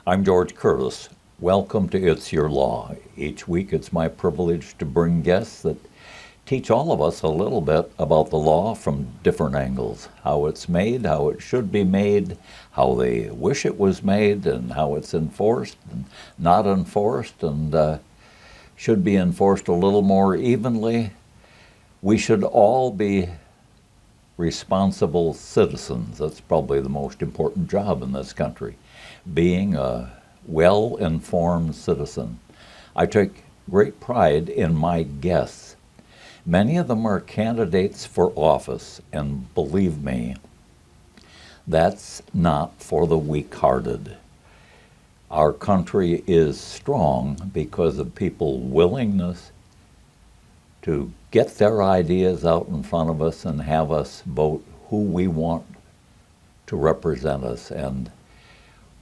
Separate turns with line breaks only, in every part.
I'm George Curtis. Welcome to It's Your Law. Each week it's my privilege to bring guests that teach all of us a little bit about the law from different angles. How it's made, how it should be made, how they wish it was made, and how it's enforced and not enforced, and should be enforced a little more evenly. We should all be responsible citizens. That's probably the most important job in this country, being a well-informed citizen. I take great pride in my guests. Many of them are candidates for office, and believe me, that's not for the weak-hearted. Our country is strong because of people's willingness to get their ideas out in front of us and have us vote who we want to represent us. And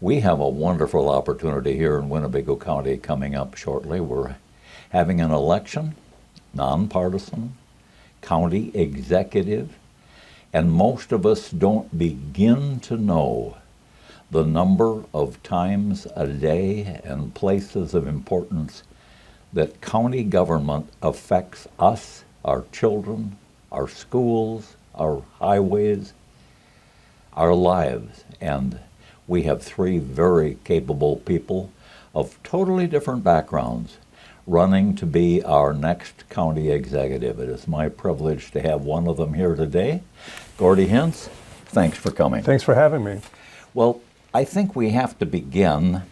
we have a wonderful opportunity here in Winnebago County coming up shortly. We're having an election, nonpartisan, county executive, and most of us don't begin to know the number of times a day and places of importance that county government affects us, our children, our schools, our highways, our lives. And we have three very capable people of totally different backgrounds running to be our next county executive. It is my privilege to have one of them here today. Gordy Hintz, thanks for coming.
Thanks for having me.
Well, I think we have to begin,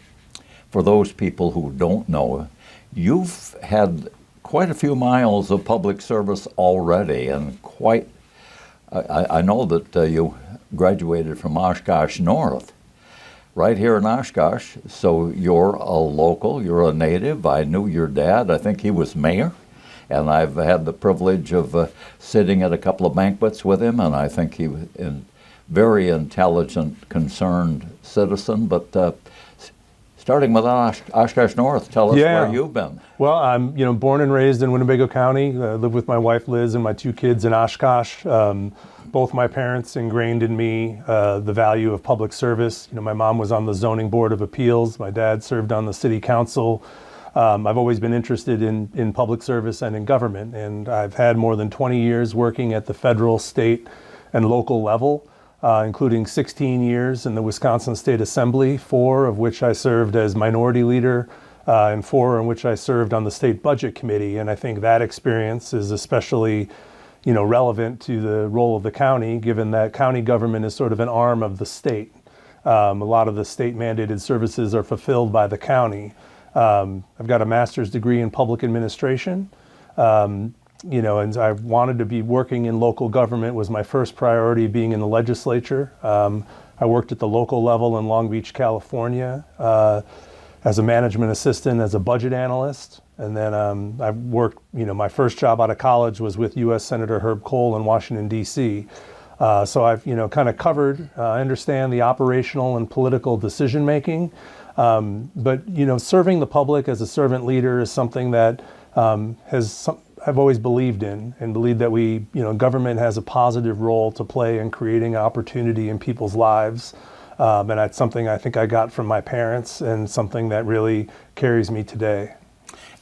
for those people who don't know, you've had quite a few miles of public service already, and I know that you graduated from Oshkosh North, right here in Oshkosh, so you're a local, you're a native. I knew your dad, I think he was mayor, and I've had the privilege of sitting at a couple of banquets with him, and I think he was a very intelligent, concerned citizen. But starting with Oshkosh North, tell us where you've been.
Well, I'm born and raised in Winnebago County. I live with my wife Liz and my two kids in Oshkosh. Both my parents ingrained in me the value of public service. My mom was on the Zoning Board of Appeals. My dad served on the City Council. I've always been interested in public service and in government, and I've had more than 20 years working at the federal, state, and local level, including 16 years in the Wisconsin State Assembly, 4 of which I served as minority leader, and 4 in which I served on the State Budget Committee. And I think that experience is especially relevant to the role of the county, given that county government is sort of an arm of the state. A lot of the state mandated services are fulfilled by the county. I've got a master's degree in public administration. And I wanted to be working in local government was my first priority, being in the legislature. I worked at the local level in Long Beach, California, as a management assistant, as a budget analyst. And then I worked, my first job out of college was with U.S. Senator Herb Kohl in Washington, D.C. So I've, kind of covered, understand the operational and political decision making. But, serving the public as a servant leader is something that I've always believed in, and believed that government has a positive role to play in creating opportunity in people's lives. And that's something I think I got from my parents, and something that really carries me today.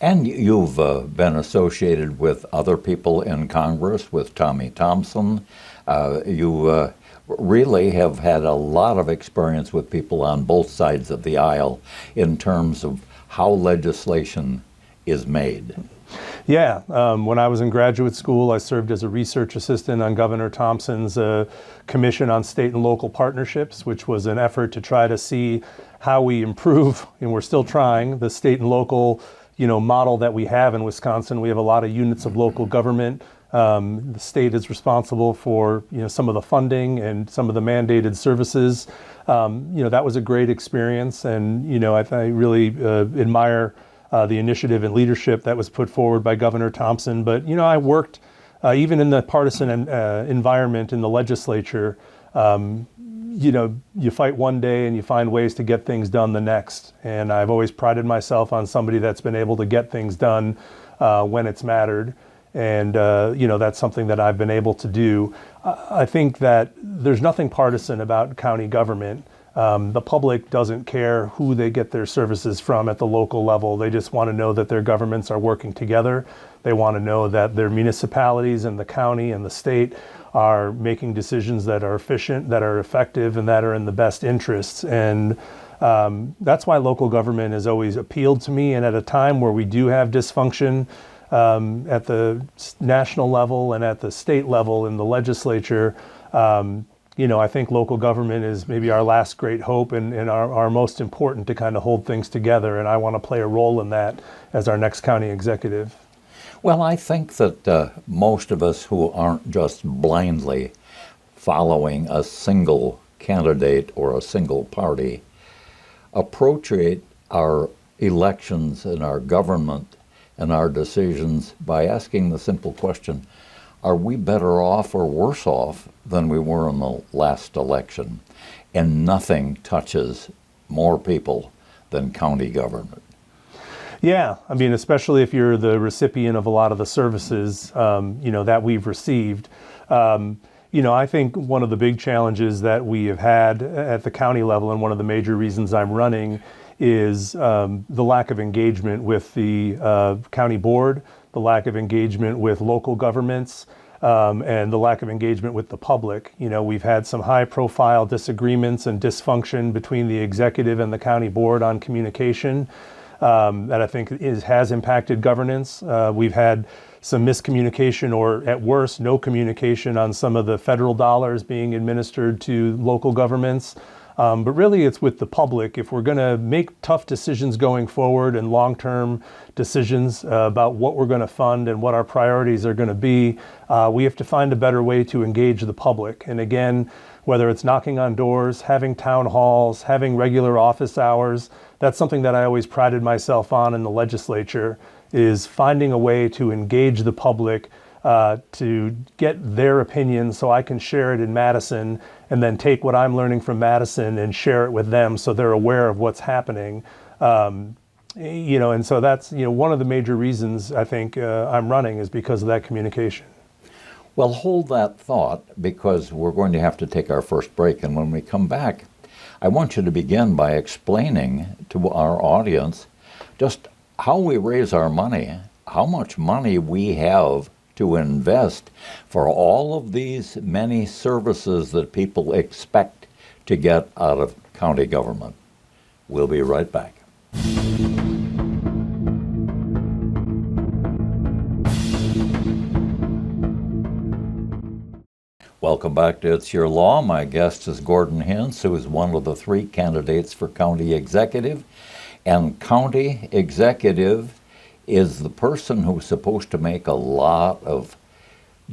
And you've been associated with other people in Congress, with Tommy Thompson. You really have had a lot of experience with people on both sides of the aisle in terms of how legislation is made.
Yeah, when I was in graduate school, I served as a research assistant on Governor Thompson's Commission on State and Local Partnerships, which was an effort to try to see how we improve, and we're still trying, the state and local model that we have in Wisconsin. We have a lot of units of local government. The state is responsible for some of the funding and some of the mandated services. That was a great experience, and I really admire the initiative and leadership that was put forward by Governor Thompson. But I worked even in the partisan environment in the legislature. You fight one day and you find ways to get things done the next. And I've always prided myself on somebody that's been able to get things done when it's mattered. And, that's something that I've been able to do. I think that there's nothing partisan about county government. The public doesn't care who they get their services from at the local level. They just want to know that their governments are working together. They want to know that their municipalities and the county and the state are making decisions that are efficient, that are effective, and that are in the best interests. And that's why local government has always appealed to me. And at a time where we do have dysfunction at the national level and at the state level in the legislature, I think local government is maybe our last great hope and our most important to kind of hold things together. And I want to play a role in that as our next county executive.
Well, I think that most of us who aren't just blindly following a single candidate or a single party approach our elections and our government and our decisions by asking the simple question, are we better off or worse off than we were in the last election? And nothing touches more people than county government.
Yeah, I mean, especially if you're the recipient of a lot of the services, that we've received. I think one of the big challenges that we have had at the county level, and one of the major reasons I'm running, is the lack of engagement with the county board, the lack of engagement with local governments, and the lack of engagement with the public. We've had some high-profile disagreements and dysfunction between the executive and the county board on communication that I think has impacted governance. We've had some miscommunication, or at worst, no communication on some of the federal dollars being administered to local governments. But really, it's with the public. If we're going to make tough decisions going forward and long-term decisions about what we're going to fund and what our priorities are going to be, we have to find a better way to engage the public. And again, whether it's knocking on doors, having town halls, having regular office hours, that's something that I always prided myself on in the legislature, is finding a way to engage the public, to get their opinion so I can share it in Madison, and then take what I'm learning from Madison and share it with them so they're aware of what's happening. And so that's, one of the major reasons I think I'm running is because of that communication.
Well, hold that thought, because we're going to have to take our first break. And when we come back, I want you to begin by explaining to our audience just how we raise our money, how much money we have to invest for all of these many services that people expect to get out of county government. We'll be right back. Welcome back to It's Your Law. My guest is Gordon Hintz, who is one of the three candidates for county executive. And county executive is the person who's supposed to make a lot of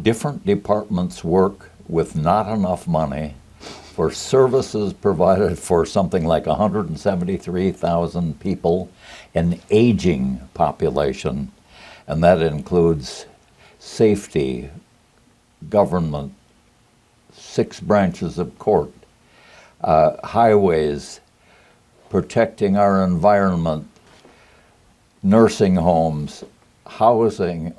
different departments work with not enough money for services provided for something like 173,000 people, an aging population, and that includes safety, government, 6 branches of court, highways, protecting our environment, nursing homes, housing.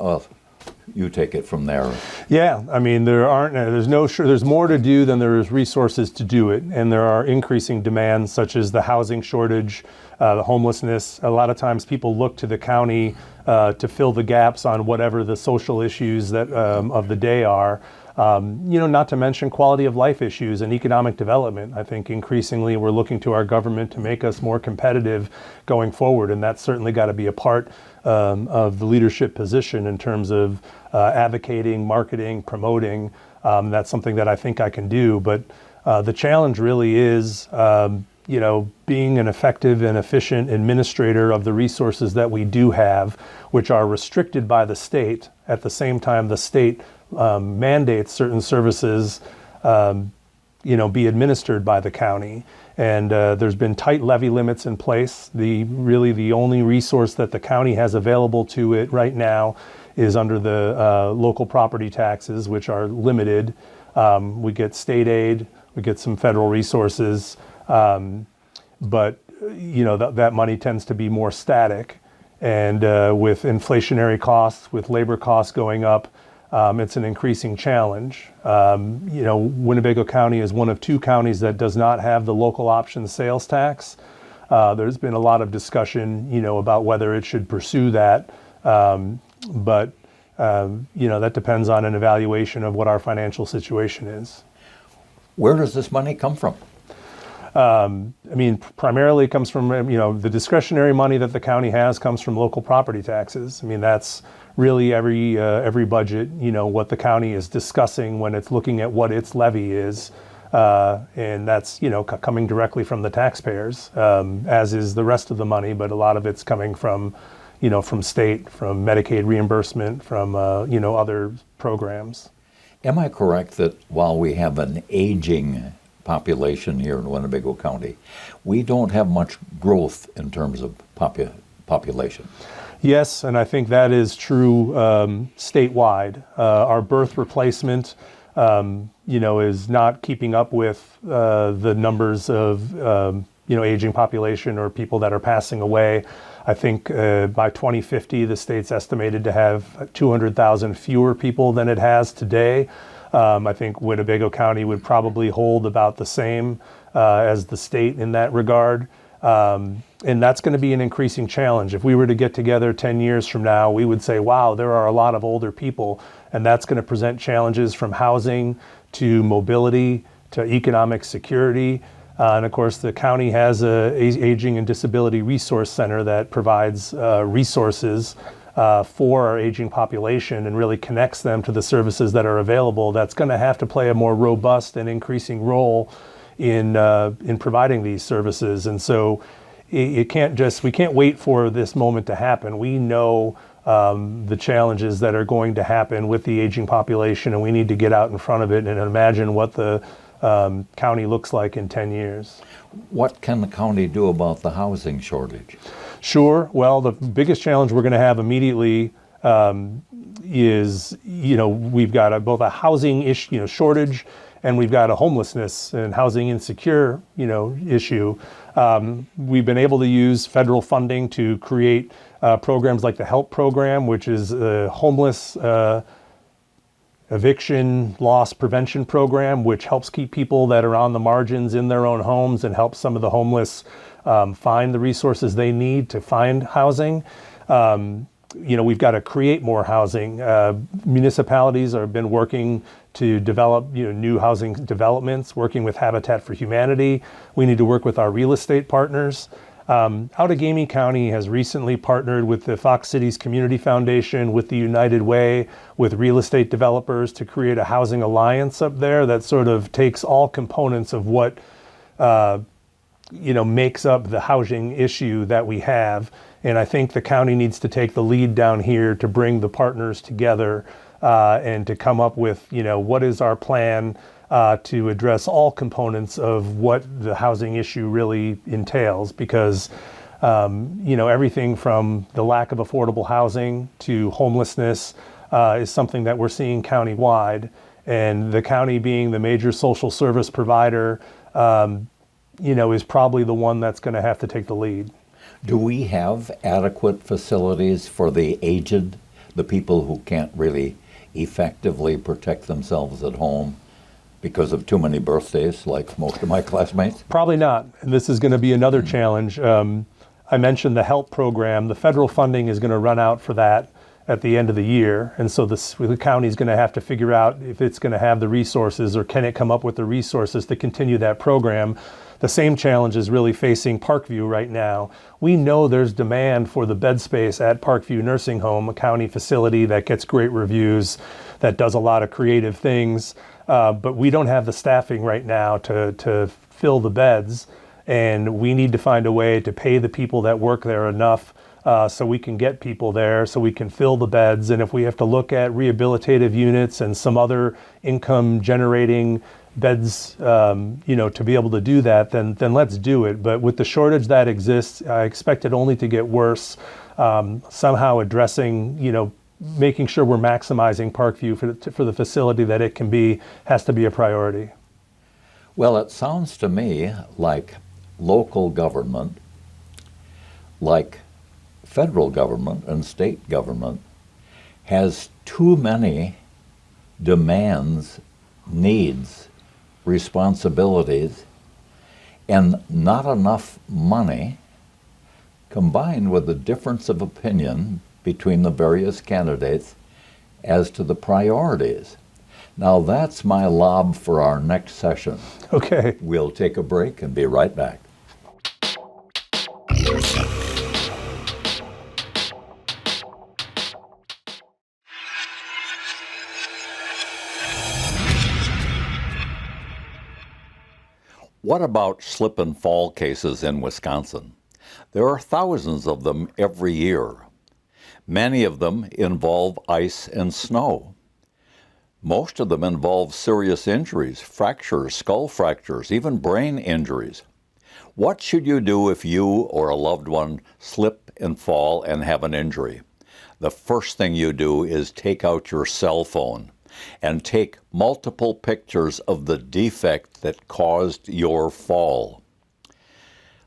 You take it from there.
Yeah, I mean, there's more to do than there is resources to do it. And there are increasing demands such as the housing shortage, the homelessness. A lot of times people look to the county to fill the gaps on whatever the social issues that of the day are. Not to mention quality of life issues and economic development. I think increasingly we're looking to our government to make us more competitive going forward, and that's certainly got to be a part of the leadership position in terms of advocating, marketing, promoting. That's something that I think I can do, but the challenge really is being an effective and efficient administrator of the resources that we do have, which are restricted by the state. At the same time, the state mandates certain services, be administered by the county. And there's been tight levy limits in place. The only resource that the county has available to it right now is under the local property taxes, which are limited. We get state aid, we get some federal resources, but that money tends to be more static. And with inflationary costs, with labor costs going up, It's an increasing challenge. Winnebago County is one of 2 counties that does not have the local option sales tax. There's been a lot of discussion, about whether it should pursue that. But that depends on an evaluation of what our financial situation is.
Where does this money come from?
Primarily it comes from, the discretionary money that the county has comes from local property taxes. That's really every budget, what the county is discussing when it's looking at what its levy is. And that's, coming directly from the taxpayers, as is the rest of the money, but a lot of it's coming from, from state, from Medicaid reimbursement, from, other programs.
Am I correct that while we have an aging population here in Winnebago County, we don't have much growth in terms of population?
Yes, and I think that is true statewide. Our birth replacement, is not keeping up with the numbers of, aging population or people that are passing away. I think by 2050, the state's estimated to have 200,000 fewer people than it has today. I think Winnebago County would probably hold about the same as the state in that regard. And that's going to be an increasing challenge. If we were to get together 10 years from now, we would say, wow, there are a lot of older people, and that's going to present challenges from housing to mobility to economic security. And of course, the county has a Aging and Disability Resource Center that provides resources for our aging population and really connects them to the services that are available. That's going to have to play a more robust and increasing role in providing these services. And so we can't wait for this moment to happen. We know the challenges that are going to happen with the aging population, and we need to get out in front of it and imagine what the county looks like in 10 years.
What can the county do about the housing shortage?
Sure. Well, the biggest challenge we're going to have immediately is, we've got both a housing issue, shortage, and we've got a homelessness and housing insecure, issue. We've been able to use federal funding to create programs like the HELP program, which is a homeless eviction loss prevention program, which helps keep people that are on the margins in their own homes and helps some of the homeless find the resources they need to find housing. We've got to create more housing. Municipalities have been working to develop new housing developments, working with Habitat for Humanity. We need to work with our real estate partners. Outagamie County has recently partnered with the Fox Cities Community Foundation, with the United Way, with real estate developers to create a housing alliance up there that sort of takes all components of what makes up the housing issue that we have. And I think the county needs to take the lead down here to bring the partners together and to come up with, what is our plan to address all components of what the housing issue really entails, because everything from the lack of affordable housing to homelessness is something that we're seeing countywide, and the county being the major social service provider is probably the one that's going to have to take the lead.
Do we have adequate facilities for the aged, the people who can't really effectively protect themselves at home because of too many birthdays, like most of my classmates?
Probably not. And this is going to be another challenge. I mentioned the HELP program. The federal funding is going to run out for that at the end of the year. And so the county is going to have to figure out if it's going to have the resources, or can it come up with the resources to continue that program. The same challenge is really facing Parkview right now. We know there's demand for the bed space at Parkview Nursing Home, a county facility that gets great reviews, that does a lot of creative things. But we don't have the staffing right now to fill the beds, and we need to find a way to pay the people that work there enough so we can get people there, so we can fill the beds. And if we have to look at rehabilitative units and some other income generating beds, to be able to do that, then let's do it. But with the shortage that exists, I expect it only to get worse. Somehow addressing, making sure we're maximizing Parkview for the facility that it can be has to be a priority.
Well, it sounds to me like local government, like federal government and state government, has too many demands, needs, responsibilities, and not enough money, combined with a difference of opinion between the various candidates as to the priorities. Now that's my lob for our next session.
Okay.
We'll take a break and be right back. What about slip and fall cases in Wisconsin? There are thousands of them every year. Many of them involve ice and snow. Most of them involve serious injuries, fractures, skull fractures, even brain injuries. What should you do if you or a loved one slip and fall and have an injury? The first thing you do is take out your cell phone and take multiple pictures of the defect that caused your fall.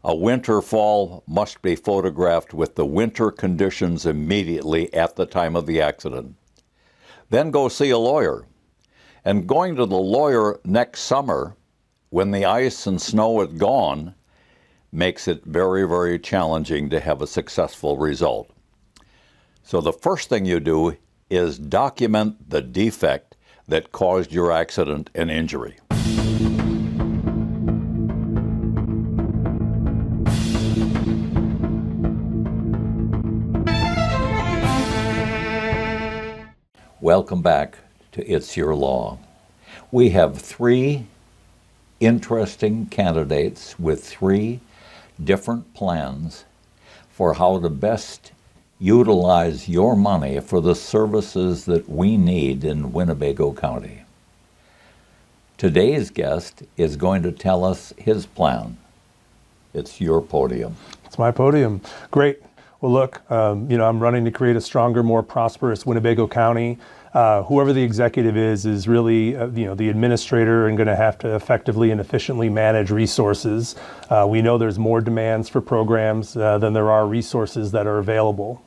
A winter fall must be photographed with the winter conditions immediately at the time of the accident. Then go see a lawyer. And going to the lawyer next summer, when the ice and snow is gone, makes it very, very challenging to have a successful result. So the first thing you do is document the defect that caused your accident and injury. Welcome back to It's Your Law. We have three interesting candidates with three different plans for how to best utilize your money for the services that we need in Winnebago County. Today's guest is going to tell us his plan. It's your podium.
It's my podium. Great. Well, look, I'm running to create a stronger, more prosperous Winnebago County. Whoever the executive is really, the administrator and going to have to effectively and efficiently manage resources. We know there's more demands for programs than there are resources that are available.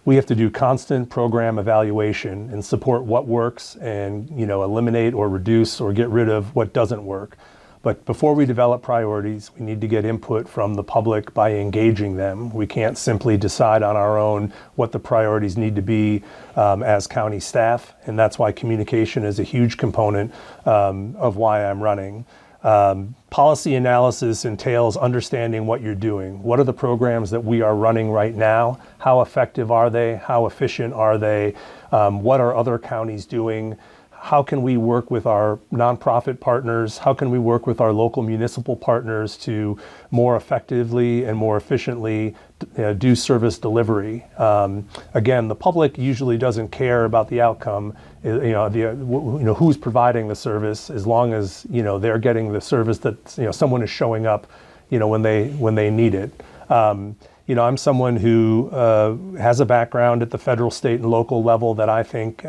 We have to do constant program evaluation and support what works and, eliminate or reduce or get rid of what doesn't work. But before we develop priorities, we need to get input from the public by engaging them. We can't simply decide on our own what the priorities need to be as county staff, and that's why communication is a huge component of why I'm running. Policy analysis entails understanding what you're doing. What are the programs that we are running right now? How effective are they? How efficient are they? What are other counties doing? How can we work with our nonprofit partners? How can we work with our local municipal partners to more effectively and more efficiently do service delivery? Again, the public usually doesn't care about the outcome, who's providing the service, as long as they're getting the service that someone is showing up, when they need it. I'm someone who has a background at the federal, state, and local level that I think.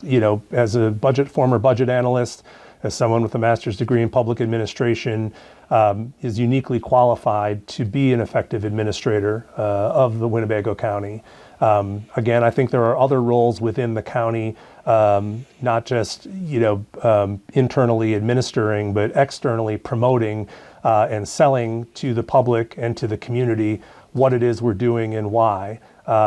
As a former budget analyst, as someone with a master's degree in public administration, is uniquely qualified to be an effective administrator of the Winnebago County. Again, I think there are other roles within the county, not just internally administering, but externally promoting and selling to the public and to the community what it is we're doing and why.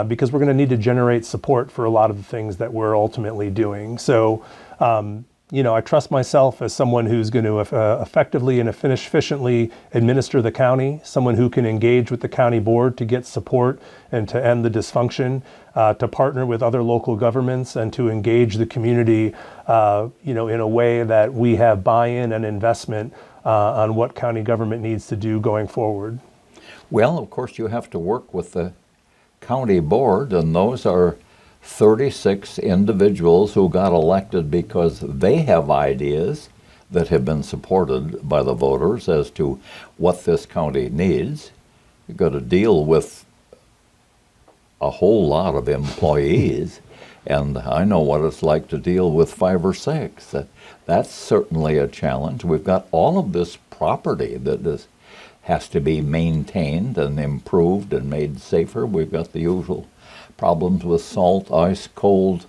Because we're going to need to generate support for a lot of the things that we're ultimately doing. So, I trust myself as someone who's going to effectively and efficiently administer the county, someone who can engage with the county board to get support and to end the dysfunction, to partner with other local governments and to engage the community, in a way that we have buy-in and investment on what county government needs to do going forward.
Well, of course, you have to work with the county board, and those are 36 individuals who got elected because they have ideas that have been supported by the voters as to what this county needs. You've got to deal with a whole lot of employees, and I know what it's like to deal with 5 or 6. That's certainly a challenge. We've got all of this property that has to be maintained and improved and made safer. We've got the usual problems with salt, ice, cold,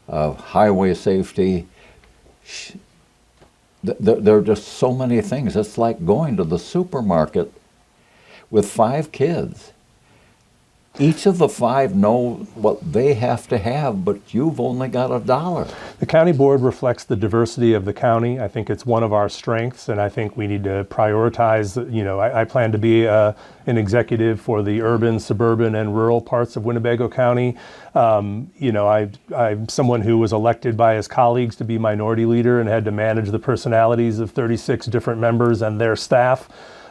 highway safety. There are just so many things. It's like going to the supermarket with 5 kids. Each of the 5 know what they have to have, but you've only got $1.
The county board reflects the diversity of the county. I think it's one of our strengths, and I think we need to prioritize. I plan to be an executive for the urban, suburban, and rural parts of Winnebago County. I'm someone who was elected by his colleagues to be minority leader and had to manage the personalities of 36 different members and their staff.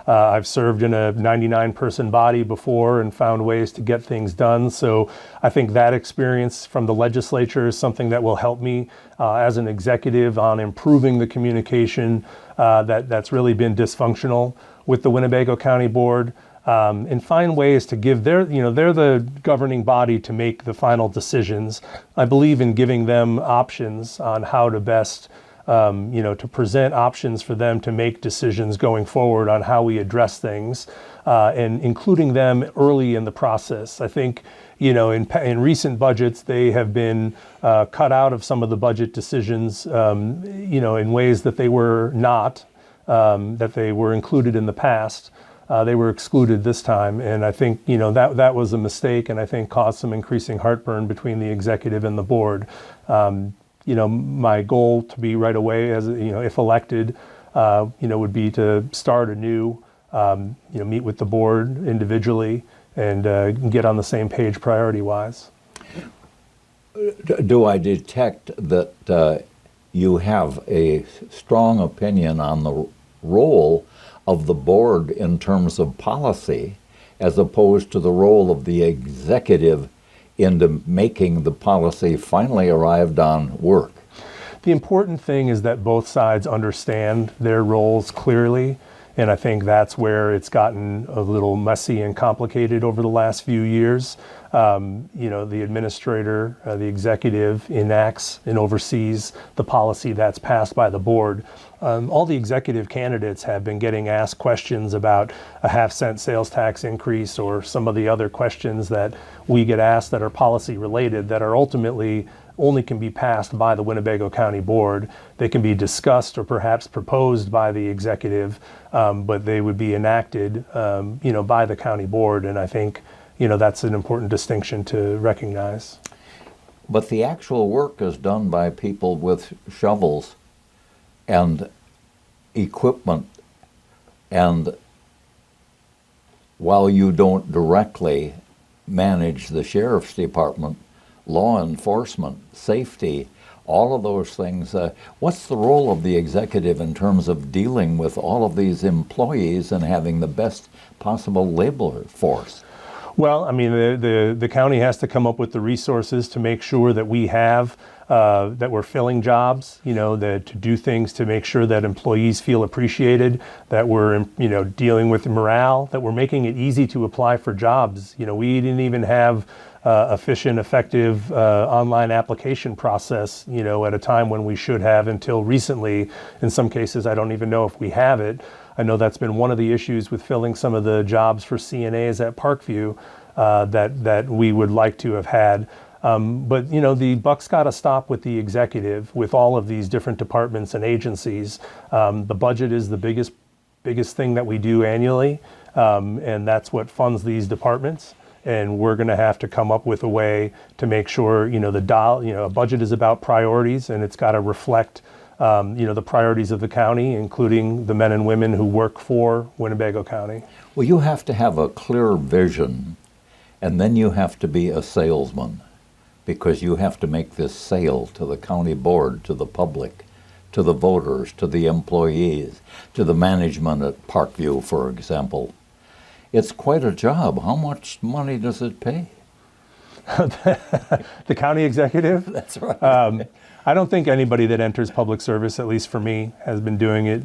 I've served in a 99-person body before and found ways to get things done. So I think that experience from the legislature is something that will help me as an executive on improving the communication that's really been dysfunctional with the Winnebago County Board, and find ways to give they're the governing body to make the final decisions. I believe in giving them options on how to best to present options for them to make decisions going forward on how we address things, and including them early in the process. I think, in recent budgets, they have been cut out of some of the budget decisions, in ways that they were not, that they were included in the past. They were excluded this time, and I think that was a mistake, and I think caused some increasing heartburn between the executive and the board. My goal to be right away, as if elected, would be to start anew, meet with the board individually and get on the same page priority-wise.
Do I detect that you have a strong opinion on the role of the board in terms of policy, as opposed to the role of the executive into making the policy finally arrived on work?
The important thing is that both sides understand their roles clearly, and I think that's where it's gotten a little messy and complicated over the last few years. The administrator, the executive enacts and oversees the policy that's passed by the board. All the executive candidates have been getting asked questions about a half-cent sales tax increase or some of the other questions that we get asked that are policy related that are ultimately only can be passed by the Winnebago County Board. They can be discussed or perhaps proposed by the executive, but they would be enacted, by the county board. And I think, that's an important distinction to recognize.
But the actual work is done by people with shovels and equipment, and while you don't directly manage the sheriff's department, law enforcement, safety, all of those things, what's the role of the executive in terms of dealing with all of these employees and having the best possible labor force?
Well, I mean, the county has to come up with the resources to make sure that we have, that we're filling jobs, to do things to make sure that employees feel appreciated, that we're, dealing with morale, that we're making it easy to apply for jobs. We didn't even have efficient, effective online application process, at a time when we should have until recently. In some cases, I don't even know if we have it. I know that's been one of the issues with filling some of the jobs for CNAs at Parkview that we would like to have had. But the buck's got to stop with the executive, with all of these different departments and agencies. The budget is the biggest thing that we do annually, and that's what funds these departments. And we're going to have to come up with a way to make sure, a budget is about priorities, and it's got to reflect the priorities of the county, including the men and women who work for Winnebago County.
Well, you have to have a clear vision, and then you have to be a salesman, because you have to make this sale to the county board, to the public, to the voters, to the employees, to the management at Parkview, for example. It's quite a job. How much money does it pay?
The county executive?
That's right.
I don't think anybody that enters public service, at least for me, has been doing it,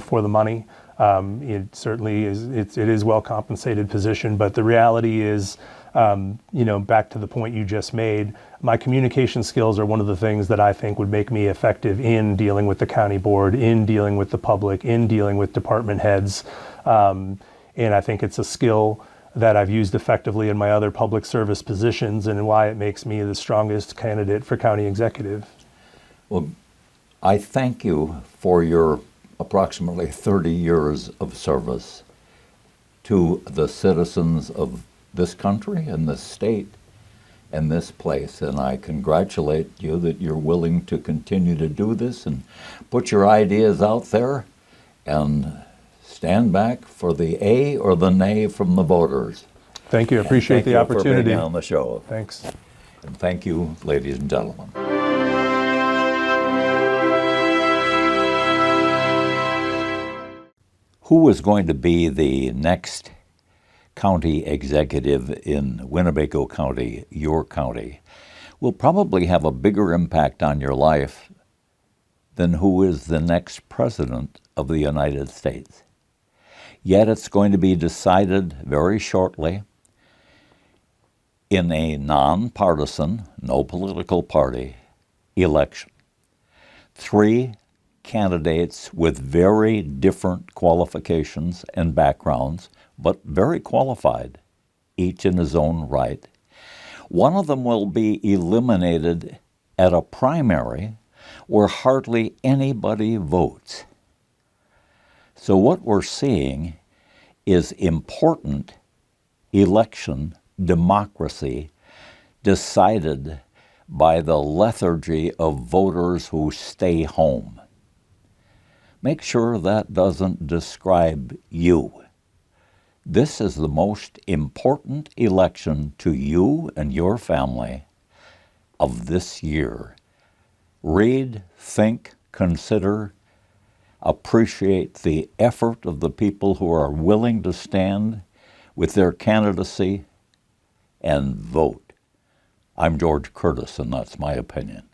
for the money. It certainly is. It is well compensated position, but the reality is, back to the point you just made, my communication skills are one of the things that I think would make me effective in dealing with the county board, in dealing with the public, in dealing with department heads, and I think it's a skill that I've used effectively in my other public service positions, and why it makes me the strongest candidate for county executive.
Well, I thank you for your approximately 30 years of service to the citizens of this country and this state and this place. And I congratulate you that you're willing to continue to do this and put your ideas out there and stand back for the A or the nay from the voters.
Thank you. I appreciate the opportunity.
Thank you for being on the show.
Thanks.
And thank you, ladies and gentlemen. Who is going to be the next county executive in Winnebago County, your county, will probably have a bigger impact on your life than who is the next president of the United States. Yet it's going to be decided very shortly in a nonpartisan, no political party election. 3 candidates with very different qualifications and backgrounds, but very qualified, each in his own right. One of them will be eliminated at a primary where hardly anybody votes. So what we're seeing is important election democracy decided by the lethargy of voters who stay home. Make sure that doesn't describe you. This is the most important election to you and your family of this year. Read, think, consider, appreciate the effort of the people who are willing to stand with their candidacy and vote. I'm George Curtis, and that's my opinion.